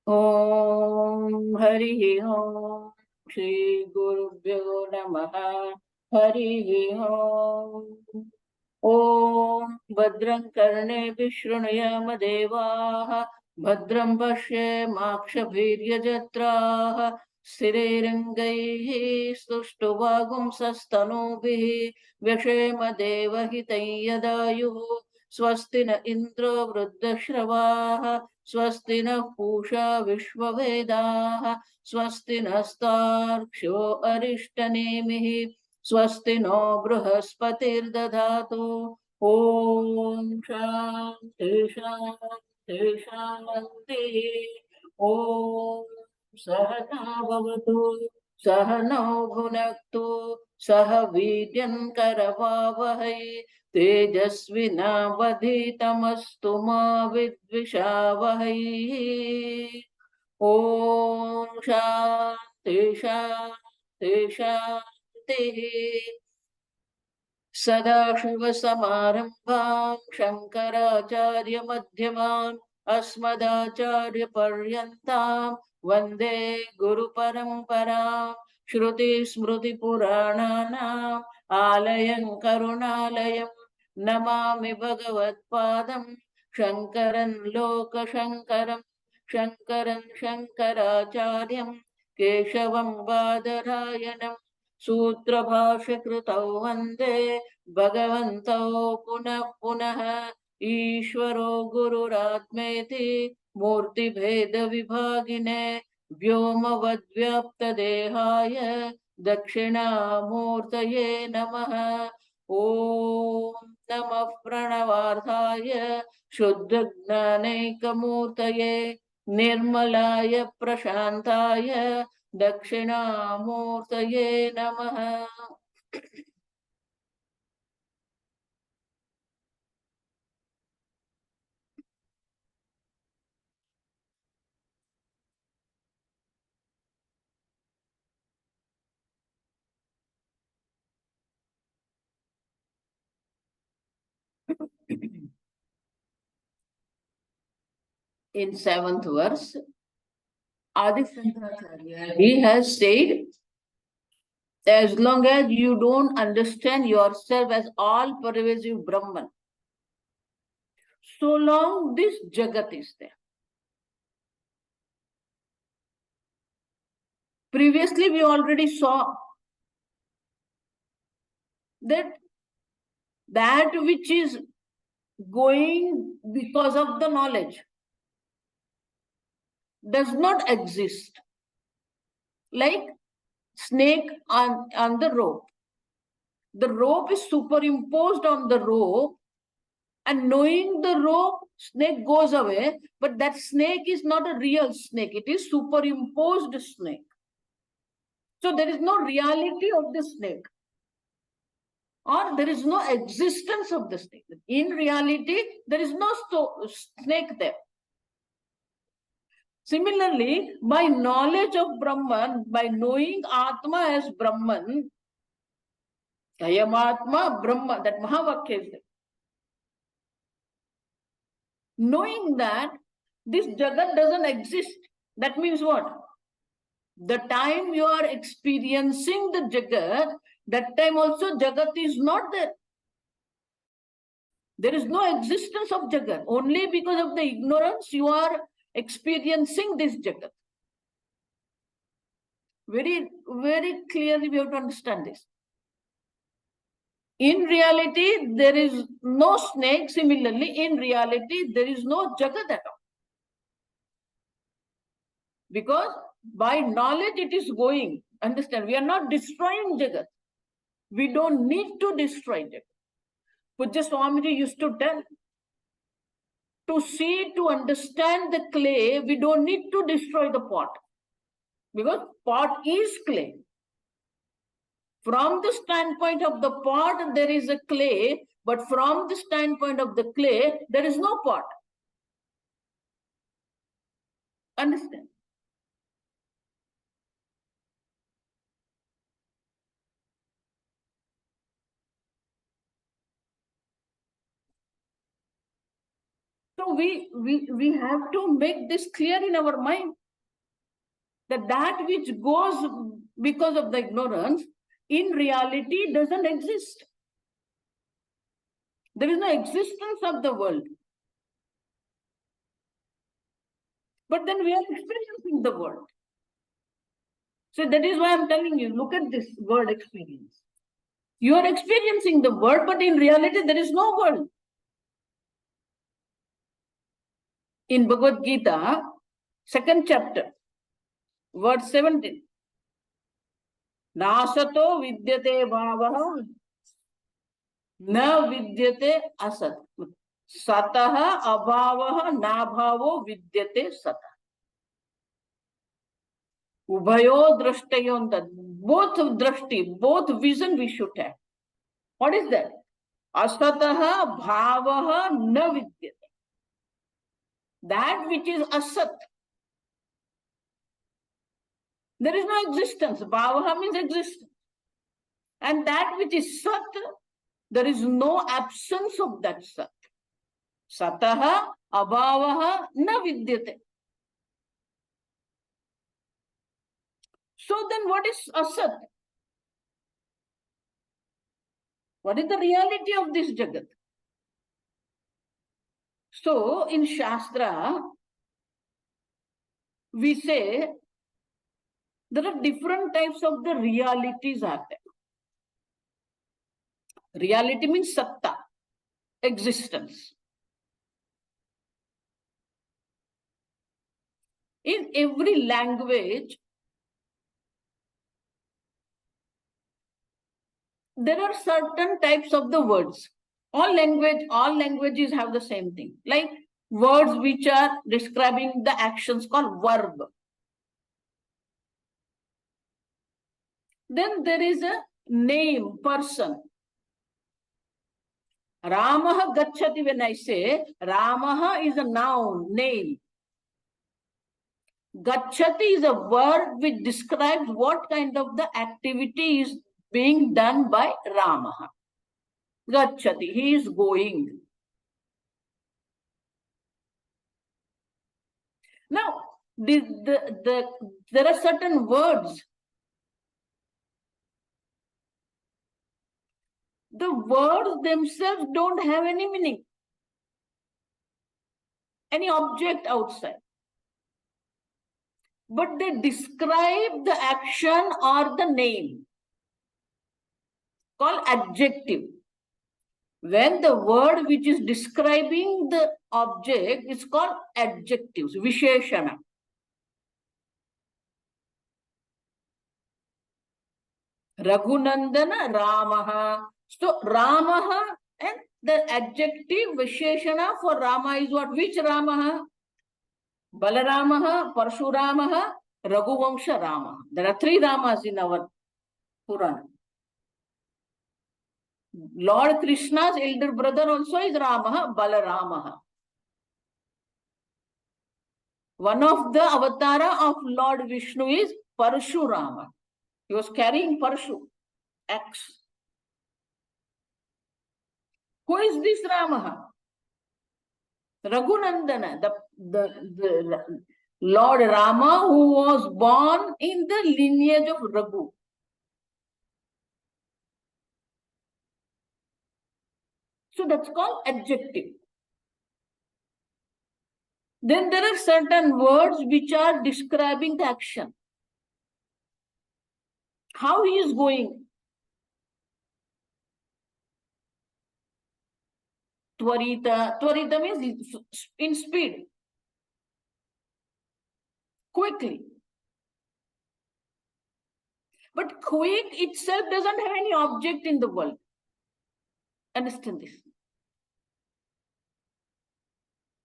ॐ हरिः ॐ श्रीगुरुभ्यो नमः। हरिः ॐ। ॐ भद्रं कर्णेभिः शृणुयाम देवाः, भद्रं पश्येमाक्षभिर्यजत्राः, स्थिरैरङ्गैः स्तुष्टुवागुंसस्तनूभिः व्यशेम देवहितं यदायुः। स्वस्ति न इन्द्रो वृद्धश्रवाः, स्वस्ति नः पूषा विश्ववेदाः, स्वस्ति नस्तार्क्ष्यो अरिष्टनेमिः, स्वस्ति नो बृहस्पतिर्दधातु। ॐ शान्ति शान्ति शान्तिः। ॐ सहना भवतु, सहनौ भुनक्तु, सह वीर्यं करवावहै, तेजस्विनावधीतमस्तु मा विद्विषावहै। ॐ शान्ति शान्ति शान्तिः। सदाशिवसमारम्भां शङ्कराचार्यमध्यमाम् अस्मदाचार्यपर्यन्तां वन्दे गुरुपरम्परां। श्रुतिस्मृतिपुराणानाम् आलयं करुणालयं नमामि भगवत्पादं शङ्करं लोकशङ्करं। शङ्करं शङ्कराचार्यं केशवं बादरायणं सूत्रभाष्यकृतौ वन्दे भगवन्तौ पुनः पुनः। ईश्वरो गुरुरात्मेति मूर्तिभेदविभागिने व्योमवद्व्याप्तदेहाय दक्षिणामूर्तये नमः। ॐ नमः प्रणवार्थाय शुद्धज्ञानैकमूर्तये निर्मलाय प्रशान्ताय दक्षिणामूर्तये नमः। In seventh verse, Adi Shankaracharya, he has said, as long as you don't understand yourself as all pervasive Brahman, so long this Jagat is there. Previously, we already saw that that which is going because of the knowledge does not exist. Like snake on the rope. The rope is superimposed on the rope, and knowing the rope, snake goes away, but that snake is not a real snake. It is superimposed snake. So there is no reality of the snake, or there is no existence of the snake. In reality, there is no snake there. Similarly, by knowledge of Brahman, by knowing Atma as Brahman, Ayam Atma Brahma, that Mahavakya is there. Knowing that this Jagat doesn't exist, that means what? The time you are experiencing the Jagat, that time also Jagat is not there. There is no existence of Jagat. Only because of the ignorance you are experiencing this Jagat. Very, very clearly we have to understand this. In reality, there is no snake. Similarly, in reality, there is no Jagat at all. Because by knowledge it is going. Understand, we are not destroying Jagat. We don't need to destroy Jagat. Pujya Swamiji used to tell, to see, to understand the clay, we don't need to destroy the pot. Because pot is clay. From the standpoint of the pot, there is a clay, but from the standpoint of the clay, there is no pot. Understand? So So we have to make this clear in our mind, that which goes because of the ignorance, in reality doesn't exist. There is no existence of the world. But then we are experiencing the world. So that is why I'm telling you, look at this word experience. You are experiencing the world, but in reality there is no world. In Bhagavad Gita, 2nd chapter, verse 17. Nasato vidyate bhavaha na vidyate asat. Sataha abhavaha na bhavo vidyate sat. Ubhayo drashtayonta. Both drashti, both vision we should have. What is that? Asataha bhavaha na vidyate. That which is asat, there is no existence. Bhavaha means existence. And that which is sat, there is no absence of that sat. Sataha abhavaha na vidyate. So then what is asat? What is the reality of this Jagat? So in Shastra, we say there are different types of the realities are there. Reality means satta, existence. In every language, there are certain types of the words. All languages have the same thing. Like words which are describing the actions called verb. Then there is a name, person. Ramaha gacchati, when I say Ramaha is a noun, name. Gacchati is a word which describes what kind of the activity is being done by Ramaha. Gacchati, he is going. Now, there are certain words. The words themselves don't have any meaning, any object outside. But they describe the action or the name, called adjective. When the word which is describing the object is called adjectives, visheshana. Raghunandana Ramaha. So Ramaha, and the adjective visheshana for Rama is what? Which Ramaha? Balaramaha, Parshuramaha, Raghuvamsha Rama. There are 3 Ramas in our Purana. Lord Krishna's elder brother also is Ramaha, Balaramaha. One of the avatara of Lord Vishnu is Parshurama. He was carrying Parshu, axe. Who is this Ramaha? Raghunandana, the Lord Rama, who was born in the lineage of Raghu. So that's called adjective. Then there are certain words which are describing the action. How he is going. Tvarita. Tvarita means in speed. Quickly. But quick itself doesn't have any object in the world. Understand this.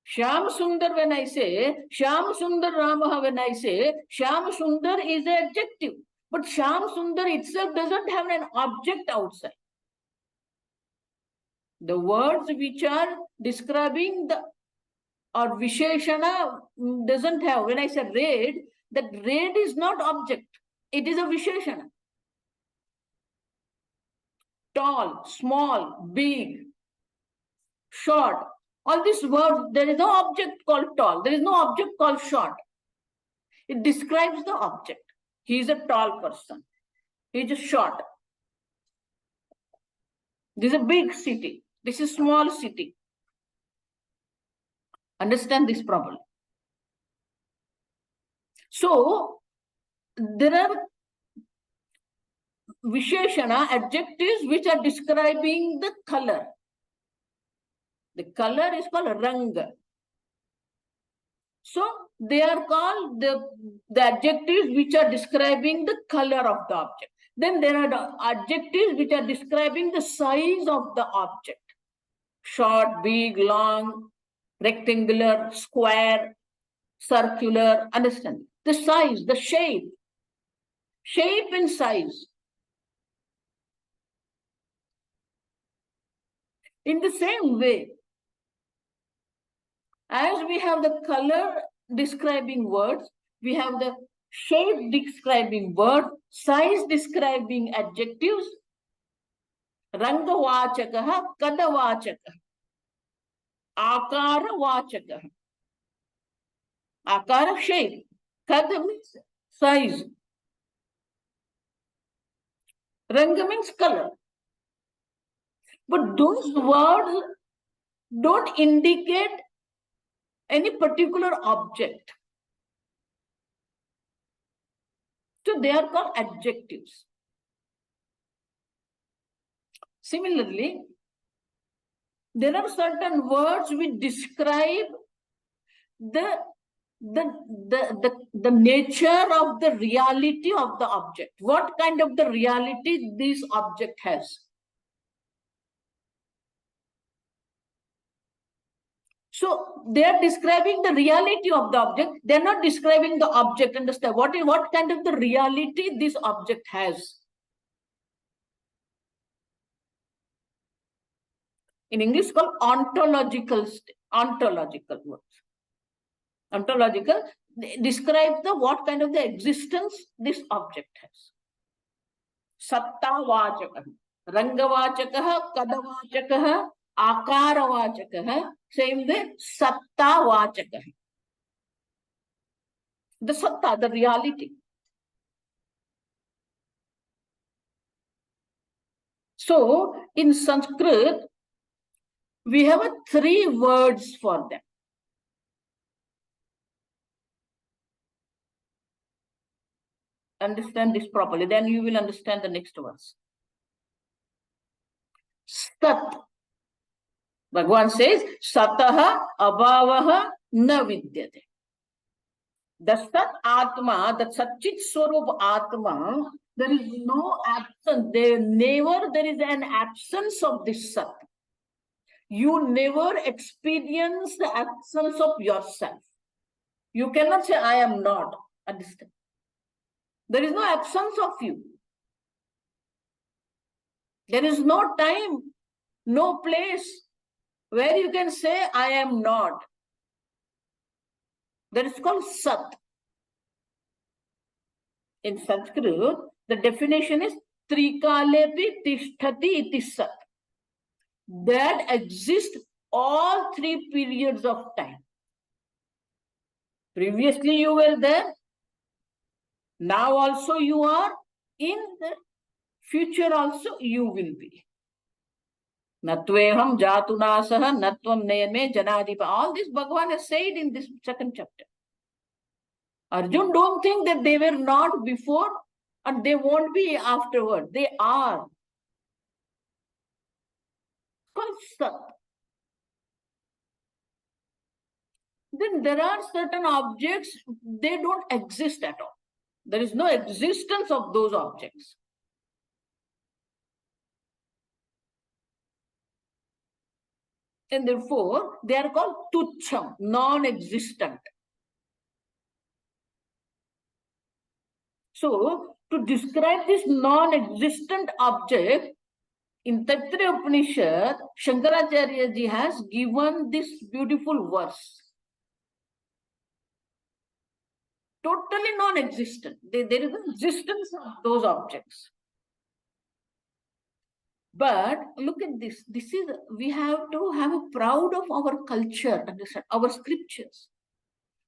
Shyam Sundar, when I say, Shyam Sundar Ramaha, when I say, Shyam Sundar is an adjective. But Shyam Sundar itself doesn't have an object outside. The words which are describing the or Visheshana doesn't have. When I say red, that red is not object. It is a Visheshana. Tall, small, big, short. All these words, there is no object called tall. There is no object called short. It describes the object. He is a tall person. He is short. This is a big city. This is a small city. Understand this properly. So, there are Visheshana, adjectives which are describing the color. The color is called Ranga. So they are called the adjectives which are describing the color of the object. Then there are the adjectives which are describing the size of the object. Short, big, long, rectangular, square, circular. Understand? The size, the shape. Shape and size. In the same way, as we have the color describing words, we have the shape describing word, size describing adjectives, rangavachakah, kadavachakah, akaravachakah. Akara, shape. Kada means size. Ranga means color. But those words don't indicate any particular object. So they are called adjectives. Similarly, there are certain words which describe the nature of the reality of the object. What kind of the reality this object has. So they are describing the reality of the object. They are not describing the object. Understand what kind of the reality this object has. In English, called ontological words. Ontological describe the what kind of the existence this object has. Sattavachakah, Rangavachakah, Kadavachakah, Akaravachakah, same way, Sattavachakah. The satta, the reality. So, in Sanskrit, we have 3 words for them. Understand this properly, then you will understand the next verse. Sat. Bhagavan says, Sataha abhavaha na vidyate. The Sat Atma, the Satchit Swarup Atma, there is no absence. There is an absence of this Sat. You never experience the absence of yourself. You cannot say, I am not. Understand? There is no absence of you. There is no time, no place where you can say, I am not. That is called Sat. In Sanskrit, the definition is Trikalepi Tishtati iti Sat. That exists all 3 periods of time. Previously you were there. Now also you are. In the future also you will be. Natveham jatunasaha natvam neyame janadipa. All this Bhagavan has said in this 2nd chapter. Arjun, don't think that they were not before and they won't be afterward. They are. Sat. Then there are certain objects, they don't exist at all. There is no existence of those objects. And therefore, they are called tucham, non-existent. So, to describe this non-existent object, in Taittiriya Upanishad, Shankaracharya ji has given this beautiful verse. Totally non-existent. There is no existence of those objects. But look at this. We have to have a proud of our culture, understand, our scriptures.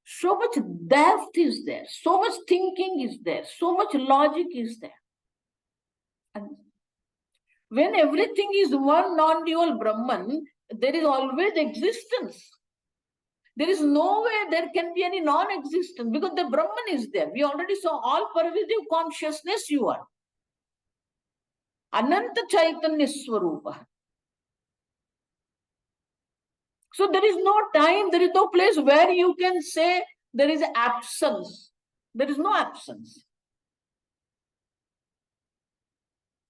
So much depth is there, so much thinking is there, so much logic is there. And when everything is one non-dual Brahman, there is always existence. There is no way there can be any non-existence because the Brahman is there. We already saw all pervasive consciousness you are. Ananta Chaitanya Swarupa. So there is no time, there is no place where you can say there is absence. There is no absence.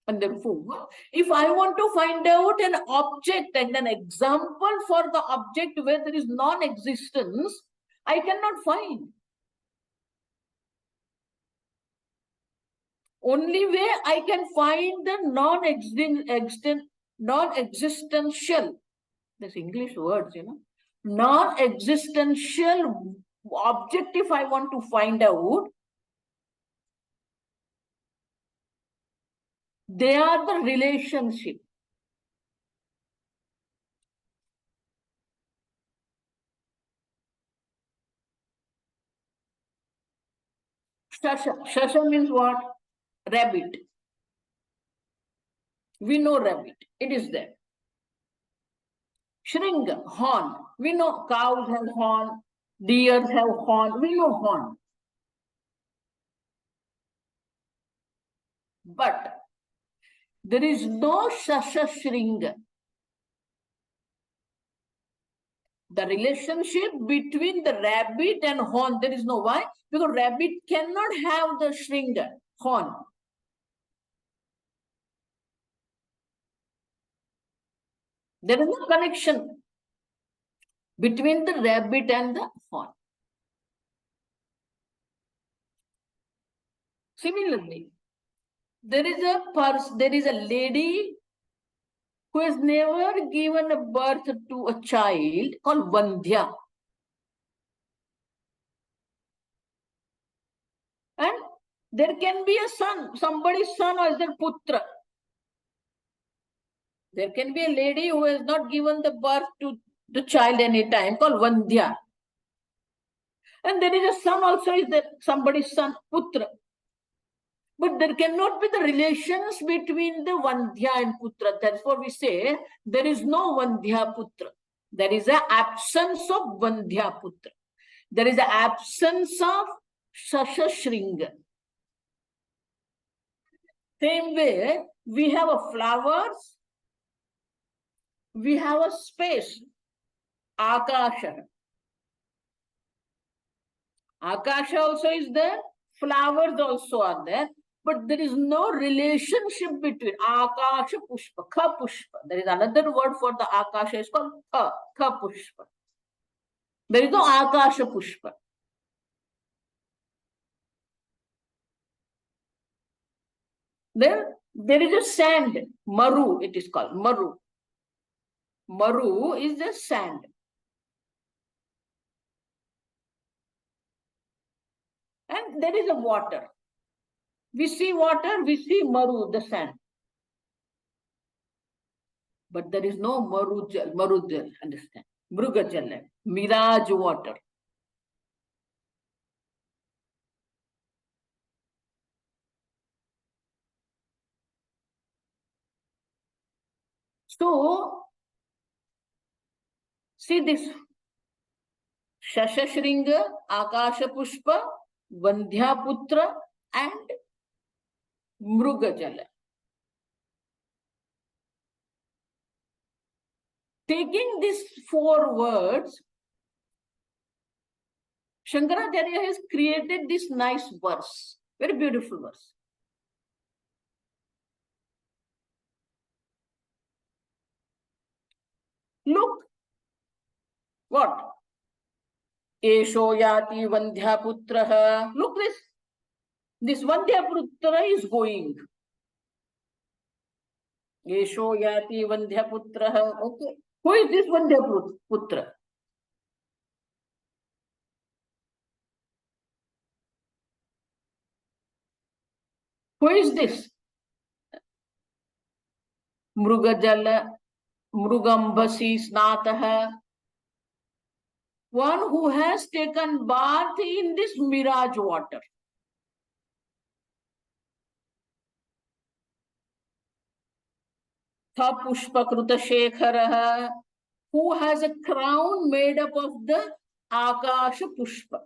And therefore, if I want to find out an object and an example for the object where there is non-existence, I cannot find. Only way I can find the non-existential, this English words, non-existential object, if I want to find out, they are the relationship. Shasha. Shasha means what? Rabbit. We know rabbit. It is there. Shringa, horn. We know cows have horn, deers have horn. We know horn. But there is no Shasha Shringa. The relationship between the rabbit and horn, there is no why? Because rabbit cannot have the Shringa, horn. There is no connection between the rabbit and the horn. Similarly, there is a lady who has never given a birth to a child called Vandhya. And there can be a son, somebody's son or their putra. There can be a lady who has not given the birth to the child any time called Vandhya. And there is a son also, is there somebody's son, putra. But there cannot be the relations between the Vandhya and putra. Therefore, we say there is no Vandhya putra. There is an absence of Vandhya putra. There is an absence of Shasha Shringa. Same way, we have a flowers, we have a space, Akasha. Akasha also is there, flowers also are there, but there is no relationship between Akasha Pushpa, Kha Pushpa. There is another word for the Akasha, it's called Kha Pushpa. There is no Akasha Pushpa. There is a sand, Maru, it is called Maru. Maru is the sand. And there is a water. We see water, we see Maru, the sand. But there is no Marujal, understand? Mrugajal, mirage water. So, see this Shashashringa, Akasha Pushpa, Vandhyaputra, and Mrugajala. Taking these four words, Shankaracharya has created this nice verse, very beautiful verse. Look, what? Esho yati Vandhyaputraha. Look this. This Vandhyaputra is going. Esho yati Vandhyaputraha. Okay. Who is this Vandhyaputra? Who is this? Mrugajala, Mrugambasi Snataha. One who has taken bath in this mirage water. Tha Pushpakruta Shekharaha, who has a crown made up of the Akasha Pushpa.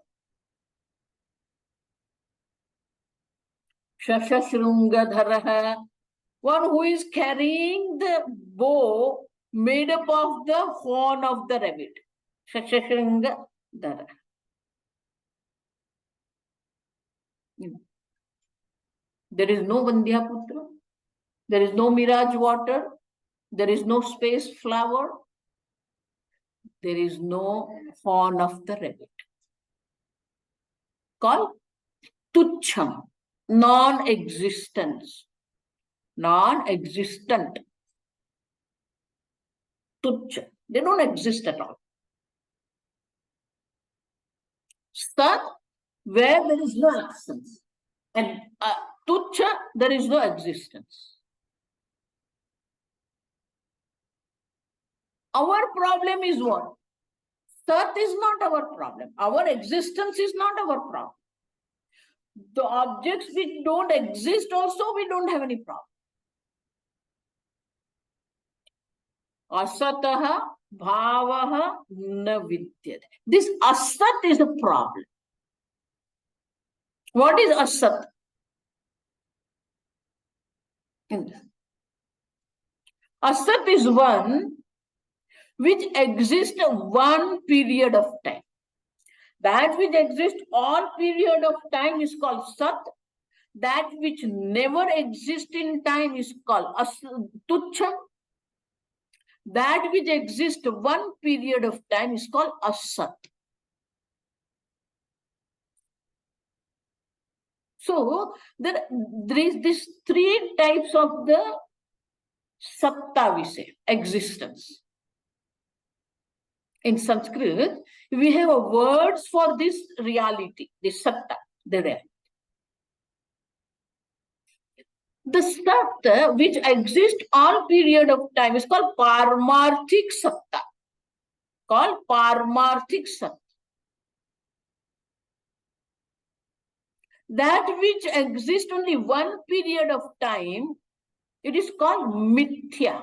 Shashashrungadharaha, one who is carrying the bow made up of the horn of the rabbit. Shashashrungadharaha. There is no Vandhyaputra. There is no mirage water. There is no space flower. There is no horn of the rabbit. Called Tucham, non-existence. Non-existent. Tucha. They don't exist at all. Sat, where there is no absence. And Tucha, there is no existence. Our problem is what? Sat is not our problem. Our existence is not our problem. The objects which don't exist also, we don't have any problem. Asataha bhavaha na vidyate. This asat is a problem. What is asat? Asat is one which exists one period of time. That which exists all period of time is called sat. That which never exists in time is called tucham. That which exists one period of time is called asat. So there is these three types of the satta, we say, existence. In Sanskrit, we have words for this reality, this satta, the reality. The satta which exists all period of time is called Paramarthik satta. Called Paramarthik satta. That which exists only one period of time, it is called mithya.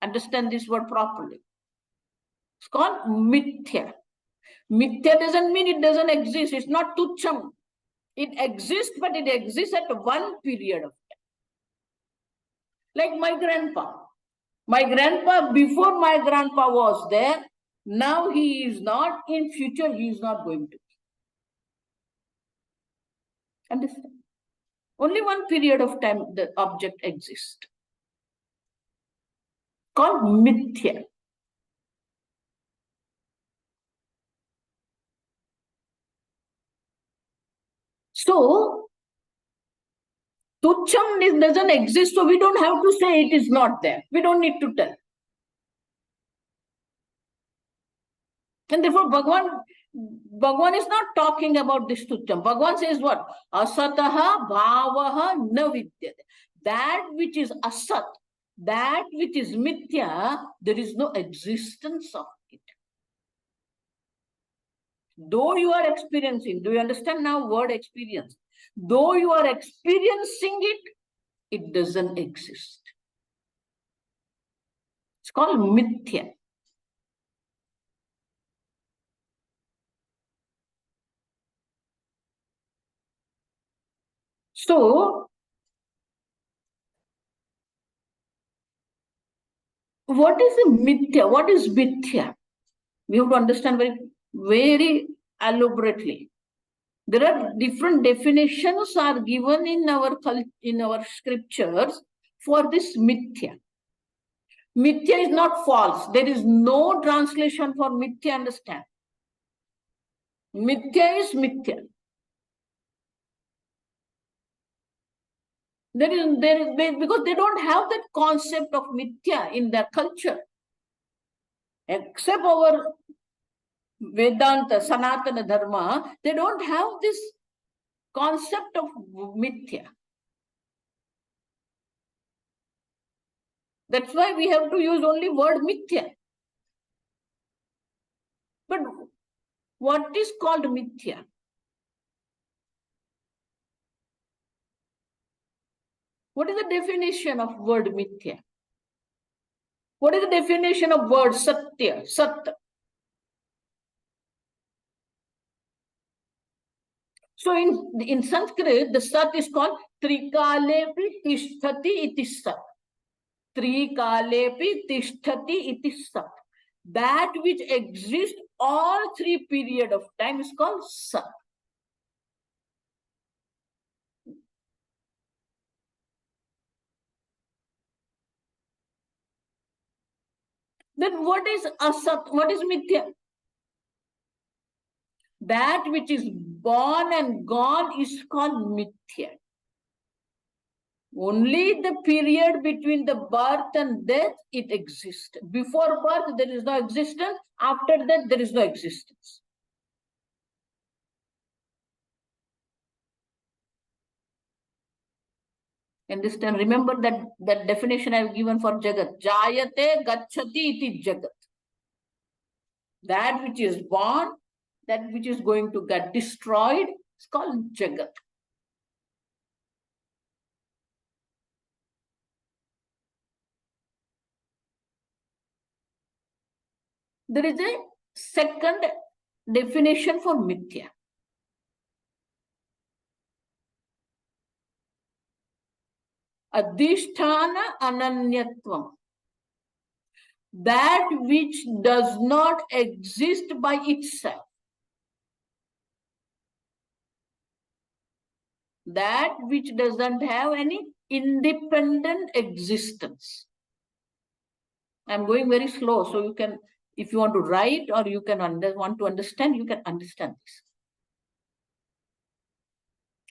Understand this word properly. It's called mithya. Mithya doesn't mean it doesn't exist. It's not tucham. It exists, but it exists at one period of time. Like my grandpa. My grandpa, before my grandpa was there, now he is not, in future he is not going to be. Understand? Only one period of time the object exists. Called mithya. So, tucham doesn't exist, so we don't have to say it is not there. We don't need to tell. And therefore, Bhagavan is not talking about this tucham. Bhagavan says what? Asataha bhavaha na vidyate. That which is asat, that which is mithya, there is no existence of it. Though you are experiencing, do you understand now word experience? Though you are experiencing it, it doesn't exist. It's called mithya. So, what is a mithya? What is mithya? We have to understand very elaborately. There are different definitions are given in our scriptures for this mithya. Mithya is not false. There is no translation for mithya, understand. Mithya is mithya. Because they don't have that concept of mithya in their culture. Except our Vedanta, Sanatana Dharma, they don't have this concept of mithya. That's why we have to use only word mithya. But what is called mithya? What is the definition of word mithya? What is the definition of word satya? Sat. So in Sanskrit, the sat is called trikalepi tishtati iti sat. Trikalepi tishtati iti sat. That which exists all three period of time is called sat. Then what is asat? What is mithya? That which is born and gone is called mithya. Only the period between the birth and death, it exists. Before birth, there is no existence. After that, there is no existence. Understand? Remember that definition I have given for Jagat. Jayate gacchati iti Jagat. That which is born, that which is going to get destroyed, is called Jagat. There is a second definition for mithya. Adhisthana ananyatvam. That which does not exist by itself. That which doesn't have any independent existence. I'm going very slow, so you can, if you want to write or you can want to understand, you can understand this.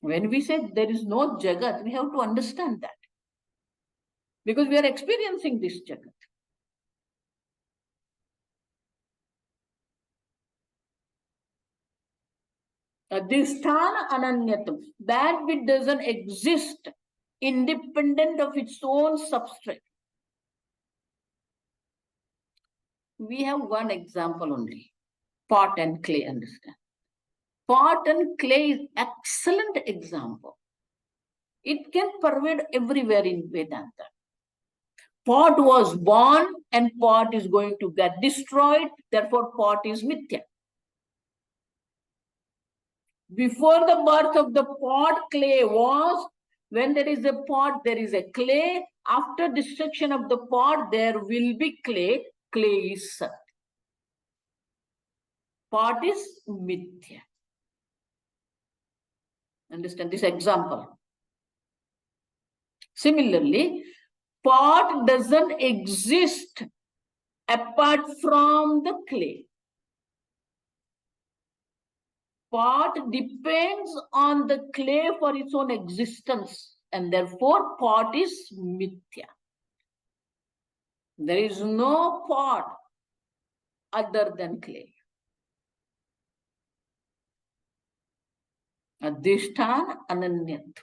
When we say there is no Jagat, we have to understand that. Because we are experiencing this Jagat. Adhisthana ananyatam. That which doesn't exist independent of its own substrate. We have one example only. Pot and clay, understand? Pot and clay is excellent example. It can pervade everywhere in Vedanta. Pot was born and pot is going to get destroyed. Therefore, pot is mithya. Before the birth of the pot, clay was. When there is a pot, there is a clay. After destruction of the pot, there will be clay. Clay is sat. Pot is mithya. Understand this example. Similarly, pot doesn't exist apart from the clay. Pot depends on the clay for its own existence, and therefore pot is mithya. There is no pot other than clay. Adhisthana ananyatvam.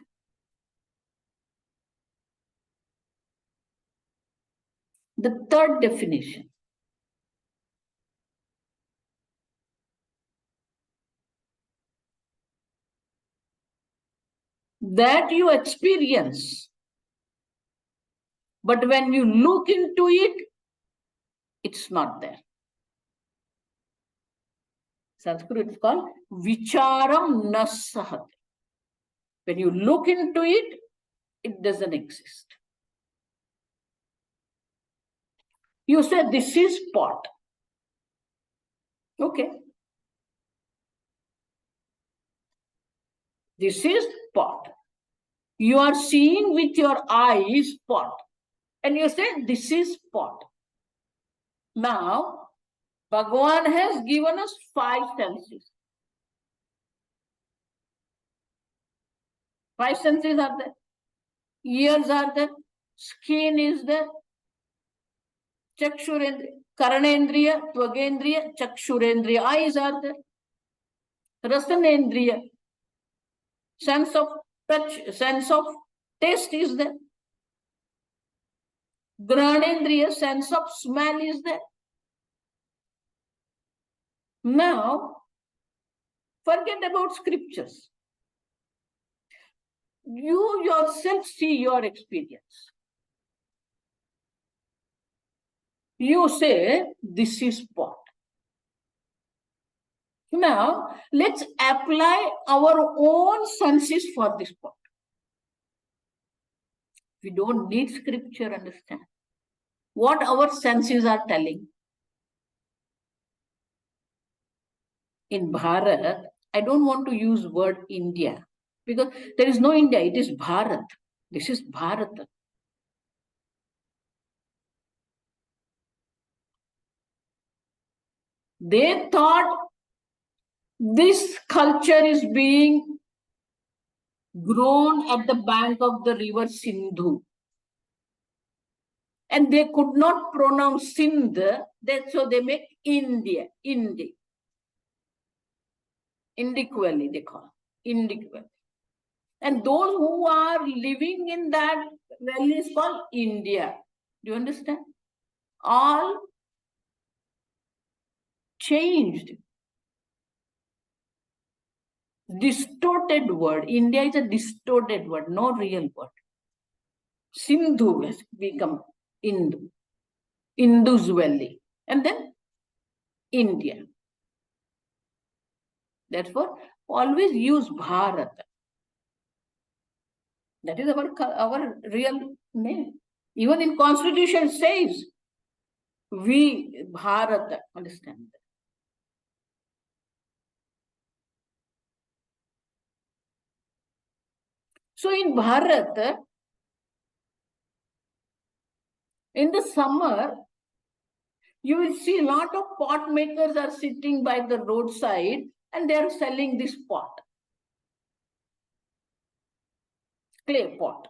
The third definition. That you experience, but when you look into it, it's not there. Sanskrit is called vicharam nasahat. When you look into it, it doesn't exist. You say this is pot. Okay. This is pot. You are seeing with your eyes pot. And you say this is pot. Now, Bhagavan has given us 5 senses. 5 senses are there. Ears are there. Skin is there. Chakshurendriya, Karanendriya, Tvagendriya, Chakshurendriya. Eyes are there. Rasanendriya. Sense of touch, sense of taste is there. Granendriya, sense of smell is there. Now, forget about scriptures. You yourself see your experience. You say, this is pot. Now, let's apply our own senses for this pot. We don't need scripture, understand. What our senses are telling. In Bharat, I don't want to use word India because there is no India, it is Bharat. This is Bharat. They thought this culture is being grown at the bank of the river Sindhu. And they could not pronounce Sindh, so they make India, Indic Valley, they call Indic Valley. And those who are living in that valley is called India. Do you understand? All changed. Distorted word. India is a distorted word, no real word. Sindhu has become Hindu. Indus Valley. And then India. Therefore, always use Bharat. That is our real name. Even in Constitution says, we Bharat, understand that. So in Bharat, in the summer, you will see a lot of pot makers are sitting by the roadside and they are selling this pot. Clay pot.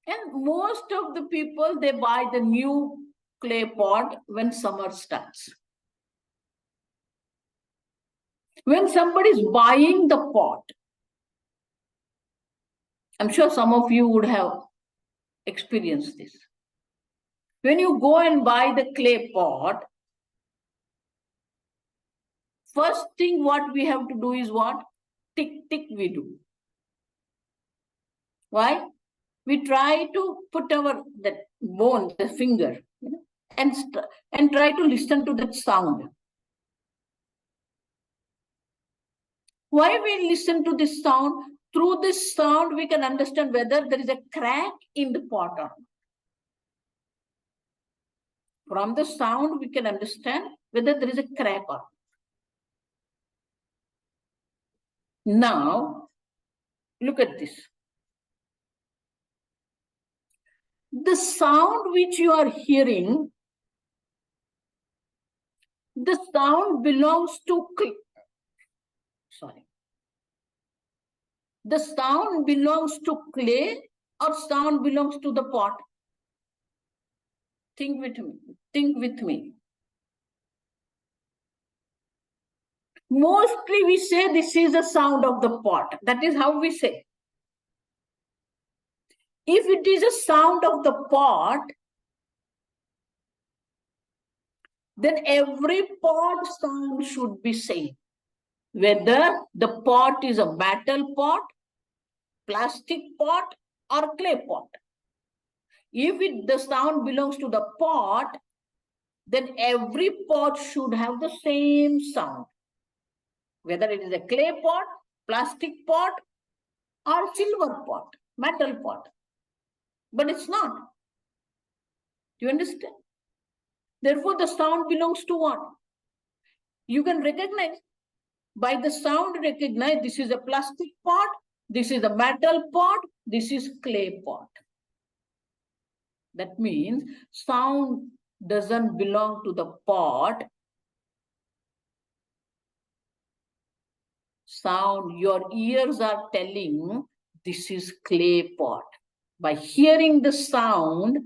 And most of the people, they buy the new clay pot when summer starts. When somebody is buying the pot, I'm sure some of you would have experienced this. When you go and buy the clay pot, first thing what we have to do is what? Tick, tick we do. Why? We try to put our that bone, the finger, and try to listen to that sound. Why we listen to this sound? Through this sound, we can understand whether there is a crack in the pot or not. From the sound, we can understand whether there is a crack or not. Now, look at this. The sound which you are hearing, the sound belongs to the sound belongs to clay or sound belongs to the pot? Think with me. Think with me. Mostly we say this is the sound of the pot. That is how we say. If it is a sound of the pot, then every pot sound should be same. Whether the pot is a metal pot, plastic pot, or clay pot. If the sound belongs to the pot, then every pot should have the same sound. Whether it is a clay pot, plastic pot, or silver pot, metal pot. But it's not. Do you understand? Therefore, the sound belongs to what? You can recognize. By the sound, recognize this is a plastic pot, this is a metal pot, this is clay pot. That means sound doesn't belong to the pot. Sound, your ears are telling this is clay pot. By hearing the sound,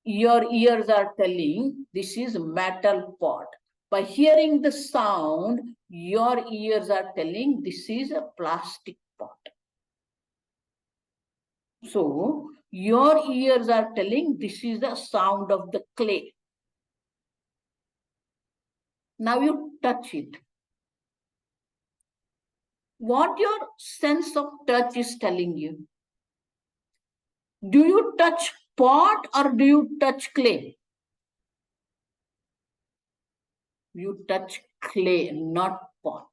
your ears are telling this is metal pot. By hearing the sound, your ears are telling this is a plastic pot. So, Your ears are telling this is the sound of the clay. Now you touch it. What your sense of touch is telling you? Do you touch pot or do you touch clay? You touch clay, not pot.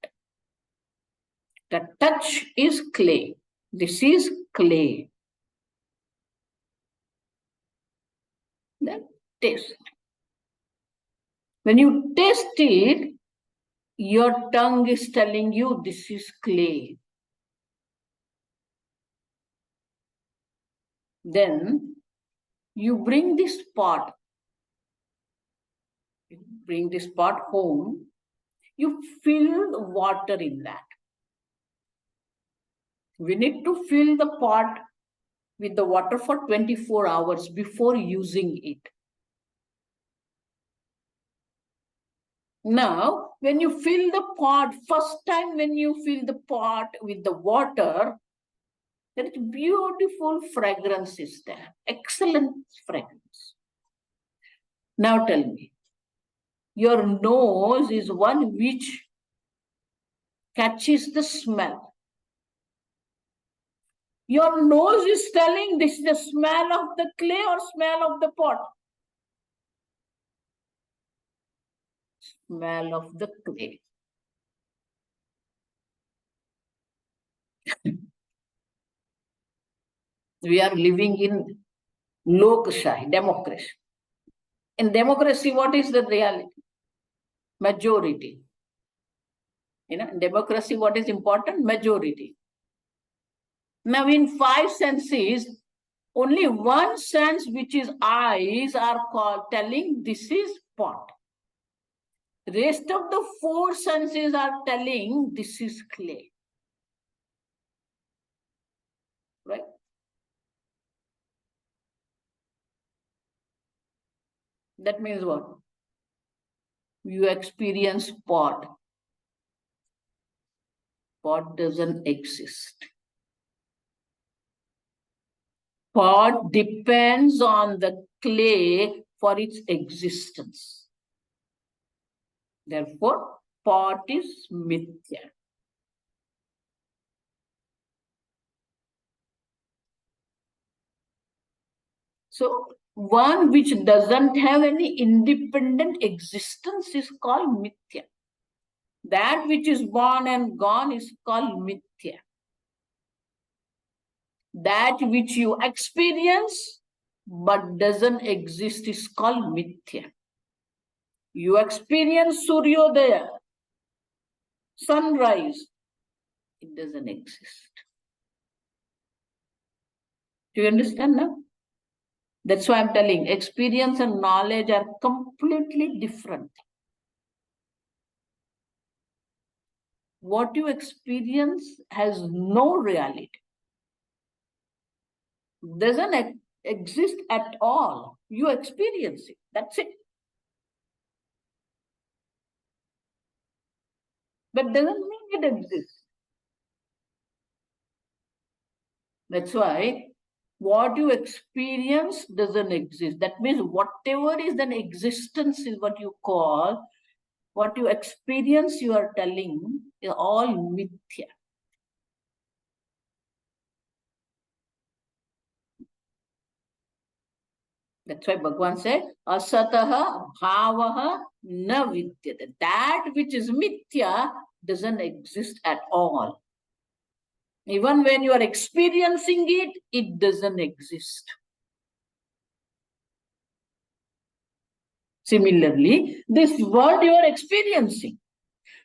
The touch is clay. This is clay. Then taste. When you taste it, your tongue is telling you this is clay. Then you bring this pot home, you fill water in that. We need to fill the pot with the water for 24 hours before using it. Now, when you fill the pot, first time when you fill the pot with the water, there is beautiful fragrance is there, excellent fragrance. Now tell me, your nose is one which catches the smell. Your nose is telling this is the smell of the clay or smell of the pot? Smell of the clay. We are living in Lokshah, democracy. In democracy, what is the reality? Majority. In democracy, what is important? Majority. Now, in 5 senses, only one sense, which is eyes, are telling this is pot. Rest of the 4 senses are telling this is clay. Right? That means what? You experience pot. Pot doesn't exist. Pot depends on the clay for its existence. Therefore, pot is mithya. So, one which doesn't have any independent existence is called mithya. That which is born and gone is called mithya. That which you experience but doesn't exist is called mithya. You experience Suryodaya, sunrise, it doesn't exist. Do you understand now? That's why I'm telling, experience and knowledge are completely different. What you experience has no reality. Doesn't exist at all. You experience it. That's it. But doesn't mean it exists. That's why what you experience doesn't exist. That means whatever is an existence is what you call, what you experience you are telling is all mithya. That's why Bhagavan said, asataha bhavaha na vidyate. That which is mithya doesn't exist at all. Even when you are experiencing it, it doesn't exist. Similarly, this world you are experiencing.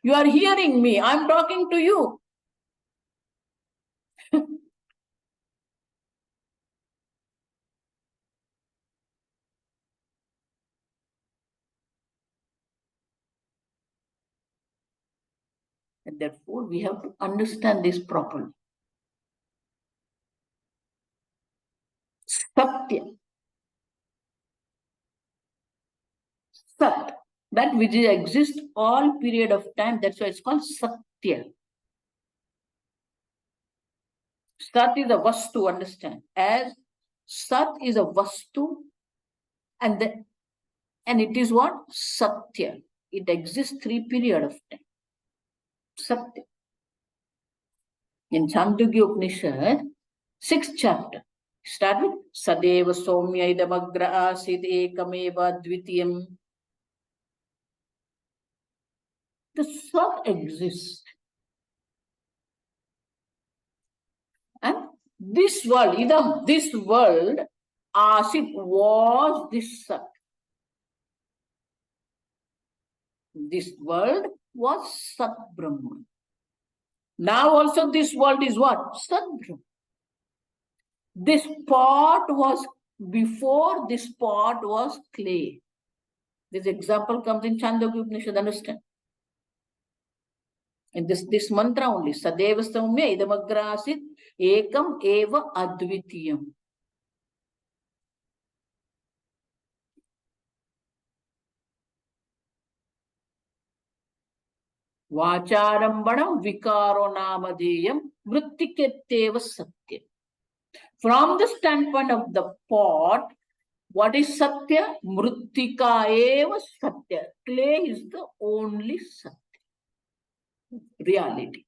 You are hearing me. I'm talking to you. And therefore, we have to understand this properly. Satya. Sat. That which exists all period of time. That's why it's called Satya. Sat is a vastu, understand. As Sat is a vastu, and it is what? Satya. It exists 3 period of time. Satya. In Chandogya Upanishad, 6th chapter, start with Sadeva Somya Idamagra Asid Ekameva Dvitiyam. The Sat exists. And this world, Idam, this world, Asid was this Sat. This world was Sat Brahman. Now also this world is what? Sat Brahman. This pot was, before this pot was clay. This example comes in Chandogya Upanishad, understand? And this mantra only, Sadeva Saumya Idamagrasit Ekam Eva Advitiyam. Vacharambana Vikaro Namadeyam Vrittiketeva Satya. From the standpoint of the pot, what is Satya? Mrittika eva Satya. Clay is the only Satya. Reality.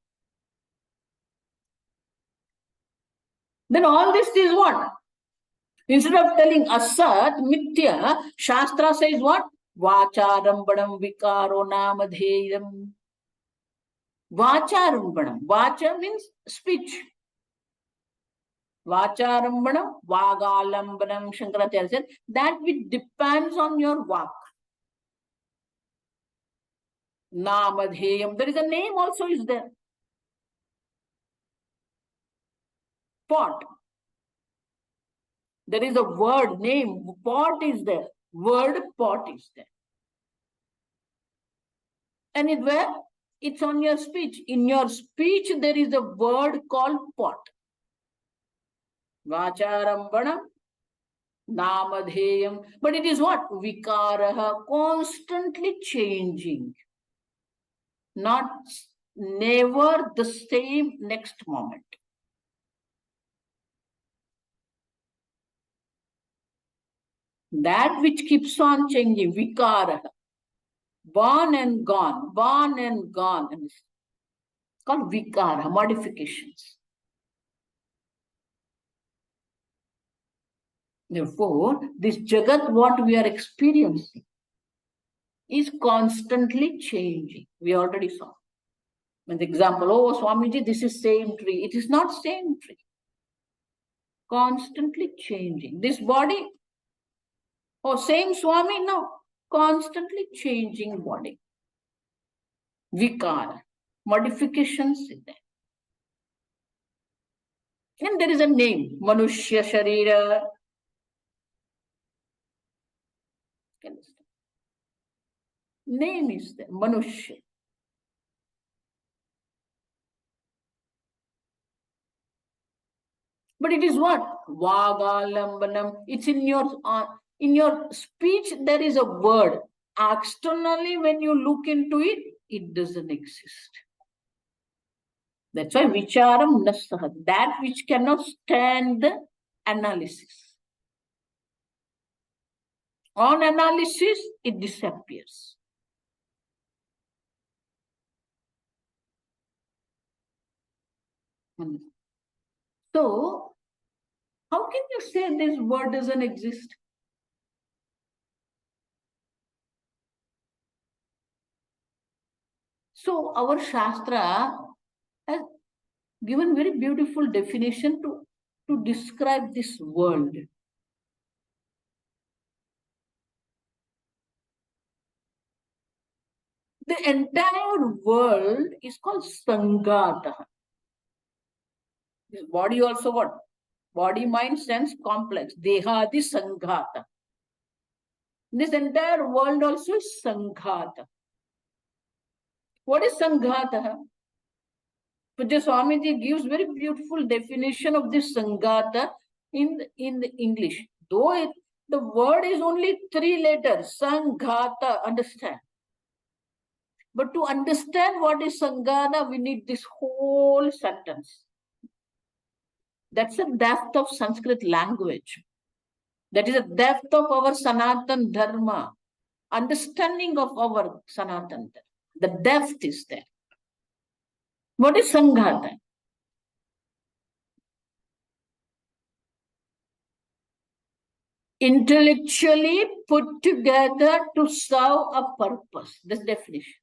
Then all this is what? Instead of telling Asat, Mithya, Shastra says what? Vacharambanam Vikaro Namadheyam. Vacharambanam. Vacha means speech. Vacharambanam, Vagalambanam, Shankaracharya said, that which depends on your vak. Namadheyam. There is a name also is there. Pot. There is a word, name, pot is there. Word pot is there. And it where? It's on your speech. In your speech, there is a word called pot. Vacharambana, Namadheyam. But it is what? Vikaraha, constantly changing. Not never the same next moment. That which keeps on changing, Vikaraha. Born and gone, born and gone. It's called Vikara, modifications. Therefore, this Jagat, what we are experiencing, is constantly changing. We already saw. An example, oh Swamiji, this is same tree. It is not same tree. Constantly changing. This body, oh same Swami, no. Constantly changing body. Vikara. Modifications in there. And there is a name, Manushya Sharira. Name is there, Manushya. But it is what? Vagalambanam. It's in your speech, there is a word. Externally, when you look into it, it doesn't exist. That's why Vicharam Nasaha, that which cannot stand the analysis. On analysis, it disappears. So, how can you say this word doesn't exist? So, our Shastra has given very beautiful definition to describe this world. The entire world is called Sangata. This body also what? Body, mind, sense, complex. Dehadi Sanghata. This entire world also is Sanghata. What is Sanghata? Pujya Swamiji gives very beautiful definition of this Sanghata in the English. Though the word is only 3 letters, Sanghata, understand. But to understand what is Sanghata, we need this whole sentence. That's the depth of Sanskrit language. That is the depth of our Sanatan Dharma, understanding of our Sanatan Dharma. The depth is there. What is Sanghata? Intellectually put together to serve a purpose. This definition.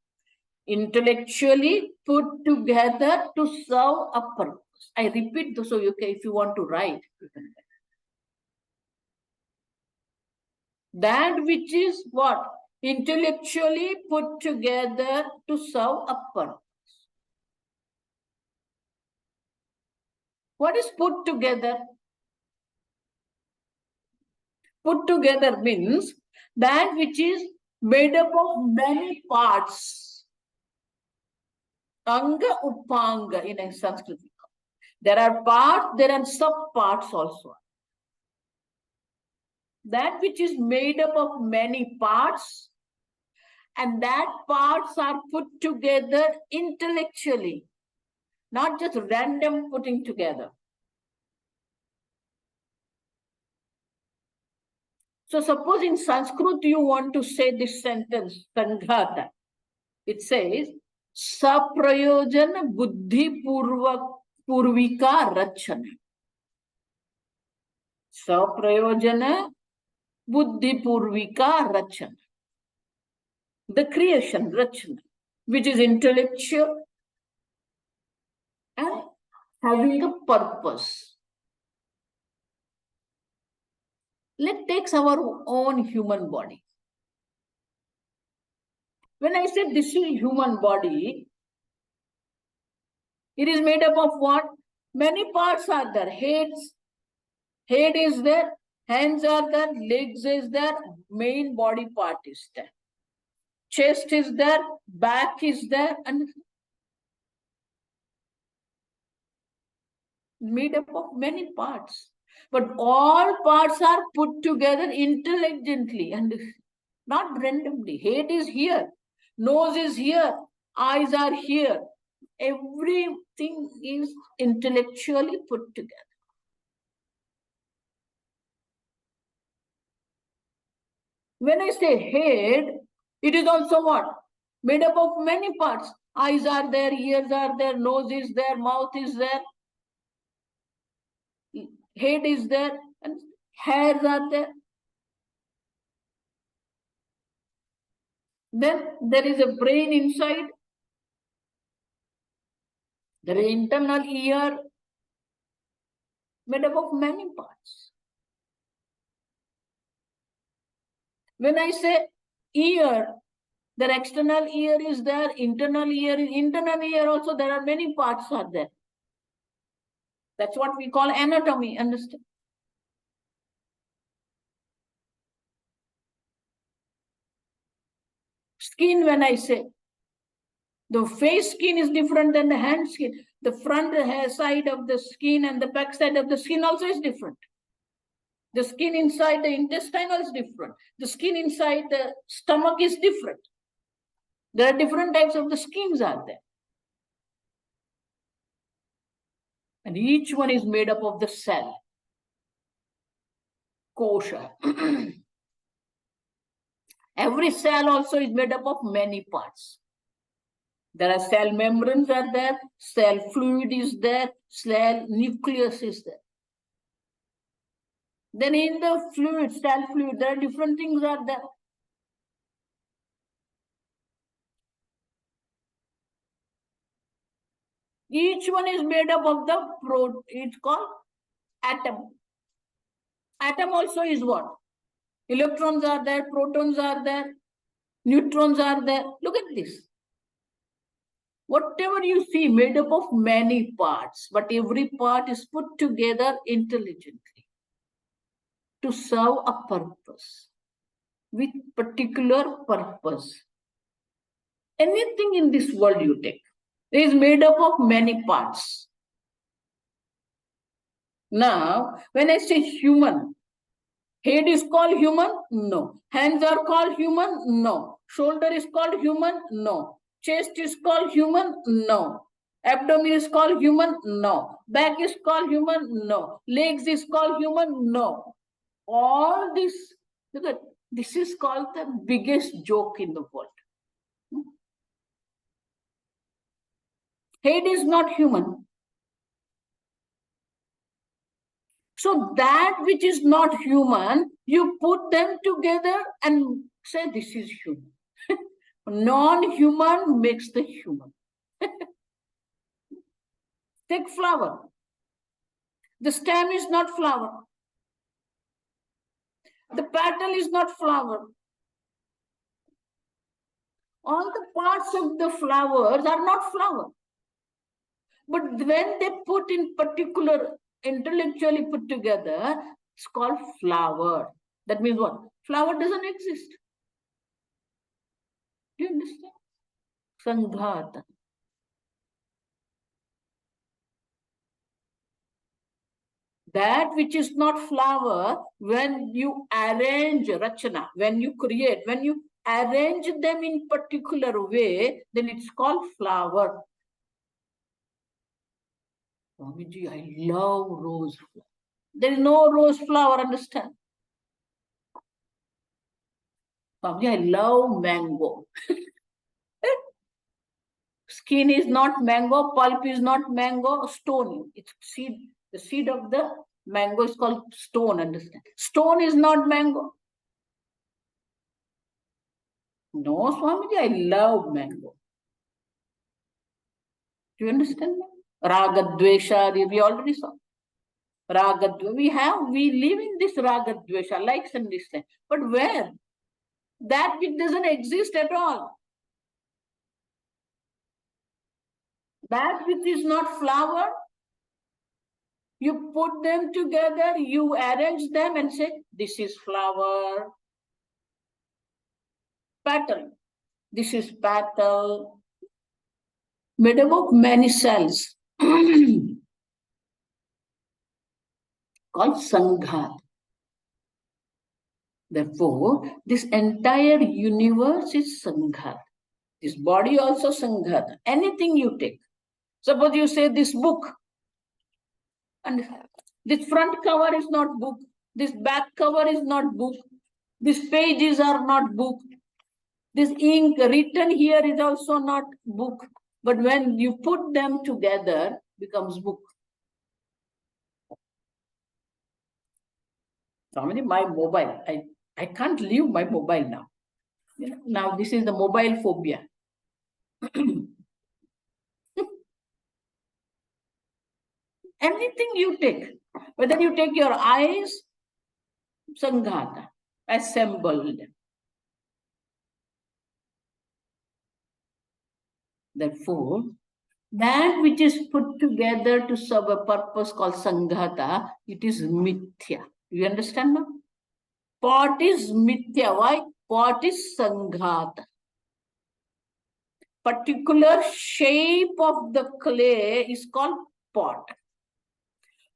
Intellectually put together to serve a purpose. I repeat this so you can, if you want to write. That which is what? Intellectually put together to serve a purpose. What is put together? Put together means that which is made up of many parts. Anga upanga in a Sanskrit. There are parts, there are sub-parts also. That which is made up of many parts, and that parts are put together intellectually, not just random putting together. So suppose in Sanskrit you want to say this sentence, Sanghata. It says, Saprayojana Buddhi Purvika Rachana. Saprayojana Buddhi Purvika Rachana. The creation, Rachana, which is intellectual and having a purpose. Let's take our own human body. When I say this is human body, it is made up of what? Many parts are there. Head is there, hands are there, legs is there, main body part is there. Chest is there, back is there, and made up of many parts. But all parts are put together intelligently and not randomly. Head is here, nose is here, eyes are here. Everything is intellectually put together. When I say head, it is also what? Made up of many parts. Eyes are there, ears are there, nose is there, mouth is there, head is there, and hairs are there. Then there is a brain inside. There is internal ear, made up of many parts. When I say ear, the external ear is there, internal ear also there are many parts are there. That's what we call anatomy, understand? Skin, when I say, the face skin is different than the hand skin. The front side of the skin and the back side of the skin also is different. The skin inside the intestinal is different. The skin inside the stomach is different. There are different types of the skins are there. And each one is made up of the cell. Kosha. Every cell also is made up of many parts. There are cell membranes are there, cell fluid is there, cell nucleus is there. Then in the fluid, cell fluid, there are different things are there. Each one is made up of the protein. It's called atom. Atom also is what? Electrons are there, protons are there, neutrons are there. Look at this. Whatever you see made up of many parts, but every part is put together intelligently to serve a purpose, with particular purpose. Anything in this world you take is made up of many parts. Now, when I say human, head is called human? No. Hands are called human? No. Shoulder is called human? No. Chest is called human? No. Abdomen is called human? No. Back is called human? No. Legs is called human? No. all this, look at, this is called the biggest joke in the world. Head is not human. So that which is not human, you put them together and say this is human. Non-human makes the human. Take flower. The stem is not flower. The petal is not flower. All the parts of the flowers are not flower. But when they put in particular, intellectually put together, it's called flower. That means what? Flower doesn't exist. Do you understand? Sanghata. That which is not flower, when you arrange rachana, when you create, when you arrange them in particular way, then it's called flower. Swamiji, I love rose flower. There is no rose flower, understand? Swamiji, I love mango. Skin is not mango, pulp is not mango, stone. It's seed. The seed of the mango is called stone, understand? Stone is not mango. No, Swamiji, I love mango. Do you understand? Ragadvesha, we already saw. Ragadvesha, we live in this Ragadvesha, likes and dislikes. But where? That which doesn't exist at all. That which is not flower, you put them together, you arrange them and say, this is flower. Petal. This is petal. Made up of many cells. Called Sanghat. Therefore, this entire universe is Sanghat. This body also Sanghat. Anything you take. Suppose you say this book, and this front cover is not book, this back cover is not book, these pages are not book, this ink written here is also not book. But when you put them together, becomes book. Somebody, my mobile, I can't leave my mobile now. Now this is the mobile phobia. Anything you take, whether you take your eyes, Sanghata, assembled. Therefore, that which is put together to serve a purpose called Sanghata, it is mithya. You understand now? Pot is mithya. Why? Pot is Sanghata. Particular shape of the clay is called pot.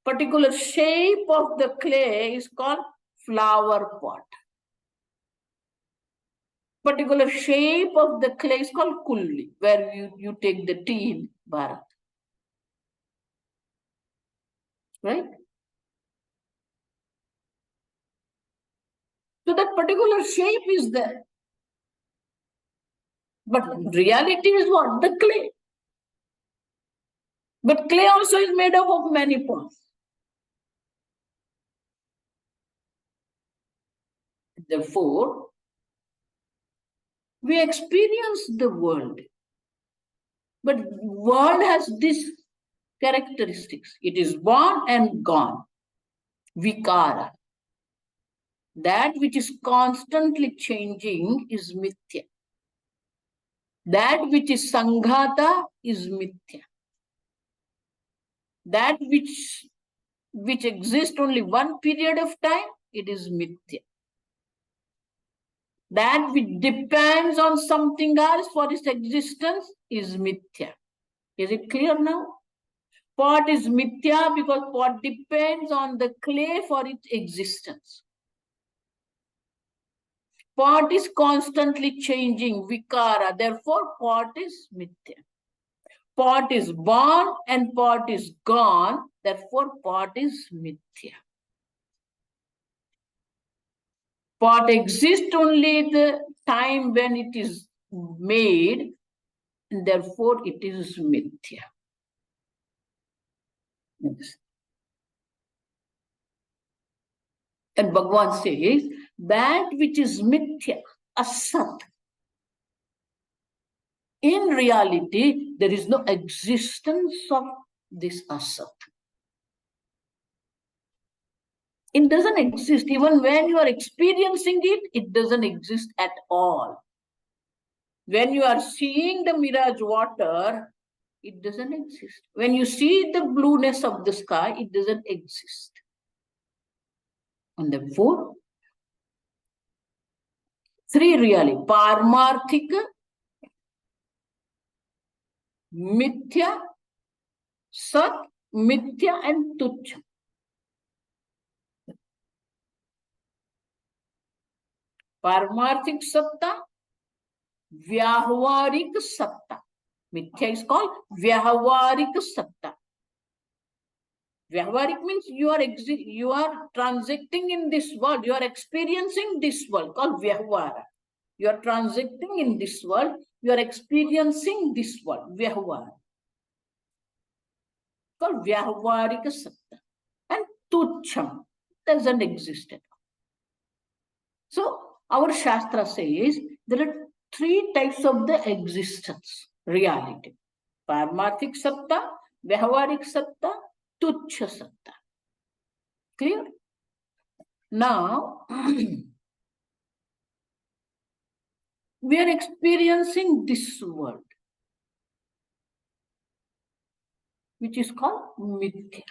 Particular shape of the clay is called flower pot. Particular shape of the clay is called kulli, where you take the tea in Bharat. Right? So that particular shape is there. But reality is what? The clay. But clay also is made up of many pots. Therefore, we experience the world. But world has these characteristics. It is born and gone. Vikara. That which is constantly changing is mithya. That which is sanghata is mithya. That which exists only one period of time, it is mithya. That which depends on something else for its existence is mithya. Is it clear now? Pot is mithya because pot depends on the clay for its existence. Pot is constantly changing, vikara. Therefore, pot is mithya. Pot is born and pot is gone. Therefore, pot is mithya. Pot exists only the time when it is made, and therefore it is mithya. Yes. And Bhagavan says, that which is mithya, asat, in reality, there is no existence of this asat. It doesn't exist. Even when you are experiencing it, it doesn't exist at all. When you are seeing the mirage water, it doesn't exist. When you see the blueness of the sky, it doesn't exist. And therefore, three really, Paramarthika, Mithya, Sat, Mithya and Tuchya. Paramarthik Satta, Vyahavarik Satta. Mithya is called Vyahavarik Satta. Vyahavarik means you are transacting in this world, you are experiencing this world, called Vyahavara. You are transacting in this world, you are experiencing this world, Vyahavara. Called Vyahavarik Satta. And Tucham doesn't exist at all. So our Shastra says there are three types of the existence, reality. Paramarthik Satta, Vyahavarik Satta, Tuchya Satta. Clear? Now, we are experiencing this world, which is called Mithya.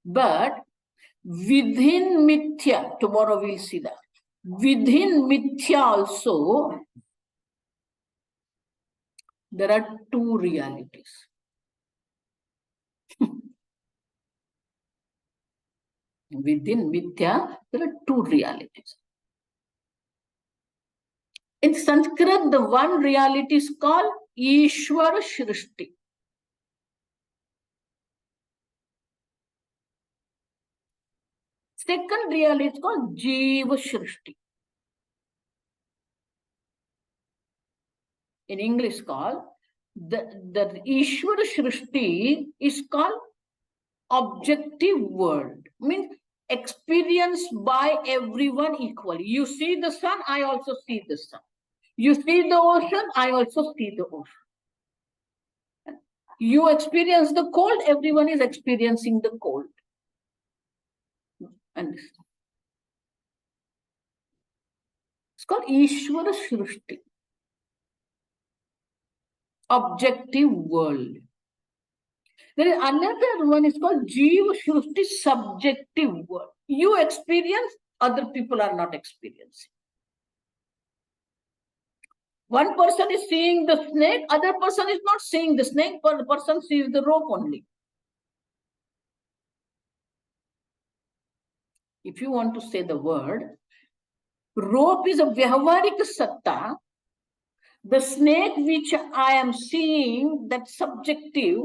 But within Mithya, tomorrow we'll see that. Within Mithya also, there are two realities. Within Mithya, there are two realities. In Sanskrit, the one reality is called Ishvara Shrishti. Second reality is called Jiva Shrishti. In English, called the Ishvara Shrishti is called objective world. Means experienced by everyone equally. You see the sun, I also see the sun. You see the ocean, I also see the ocean. You experience the cold, everyone is experiencing the cold. Understand? It's called Ishvara Shrishti. Objective world. There is another one is called Jiva Shrishti, subjective world. You experience, other people are not experiencing. One person is seeing the snake, other person is not seeing the snake, but the person sees the rope only. If you want to say the word, rope is a Vyahavarik Satta. The snake which I am seeing, that subjective,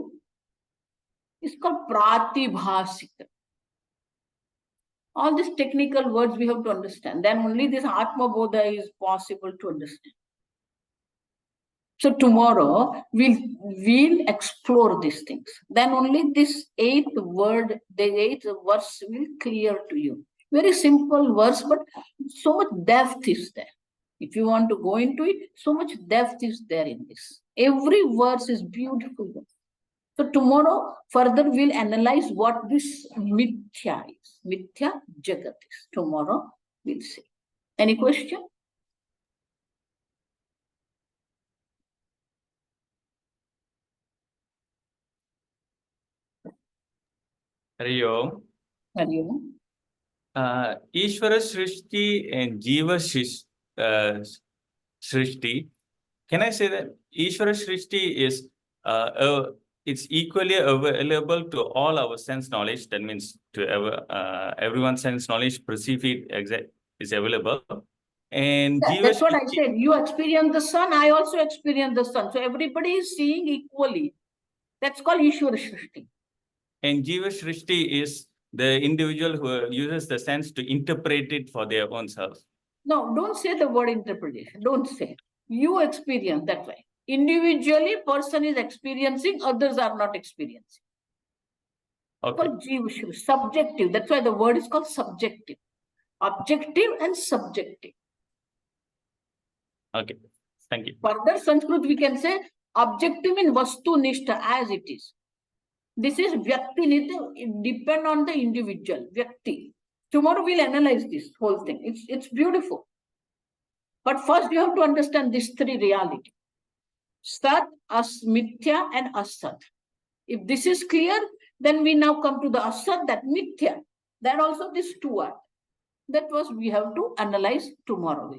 is called Pratibhasika. All these technical words we have to understand. Then only this Aatmabodha is possible to understand. So tomorrow we'll explore these things. Then only this eighth verse will clear to you. Very simple verse, but so much depth is there. If you want to go into it, so much depth is there in this. Every verse is beautiful. So tomorrow further we'll analyze what this mithya is. Mithya Jagat is. Tomorrow we'll see. Any question? Hari Om. Hari Om. Ishvara Srishti and Jiva Srishti. Can I say that Ishvara Srishti is it's equally available to all our sense knowledge. That means to everyone's sense knowledge, perceive it is available. And yeah, that's what I said. You experience the sun, I also experience the sun. So everybody is seeing equally. That's called Ishvara Srishti. And Jiva Shrishti is the individual who uses the sense to interpret it for their own self. No, don't say the word interpretation. Don't say. You experience that way. Individually, person is experiencing, others are not experiencing. Okay. Called Jiva, subjective. That's why the word is called subjective. Objective and subjective. Okay. Thank you. Further, Sanskrit we can say objective in vastu nishta as it is. This is vyakti nitya, it depend on the individual, vyakti. Tomorrow we'll analyze this whole thing. It's beautiful. But first you have to understand these three realities. Sat, mithya and asat. If this is clear, then we now come to the asat, that mithya. That also these two are. That was we have to analyze tomorrow.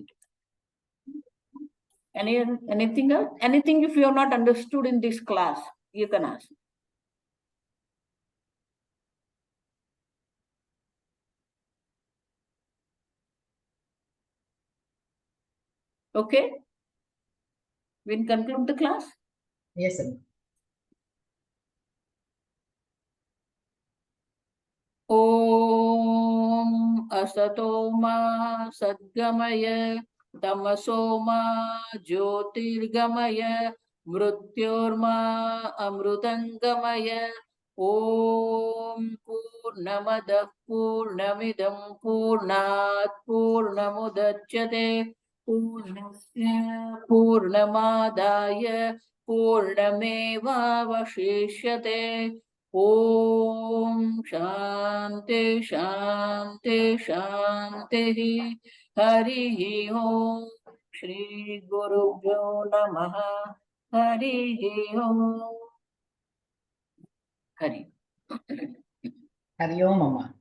Anything else? Anything if you have not understood in this class, you can ask. Okay? We'll conclude the class. Yes, sir. Om asato ma sadgamaya tamaso ma jyotirgamaya mrityorma amrutangamaya. Om purnamada purnamidam purnat purnamudachyate purnasya purnamadaya purnamevavashishyate. Om Shanti Shanti Shanti Hari Om Shri Guru Bhyo Namaha Hari Om Hari Hari Om, Mama.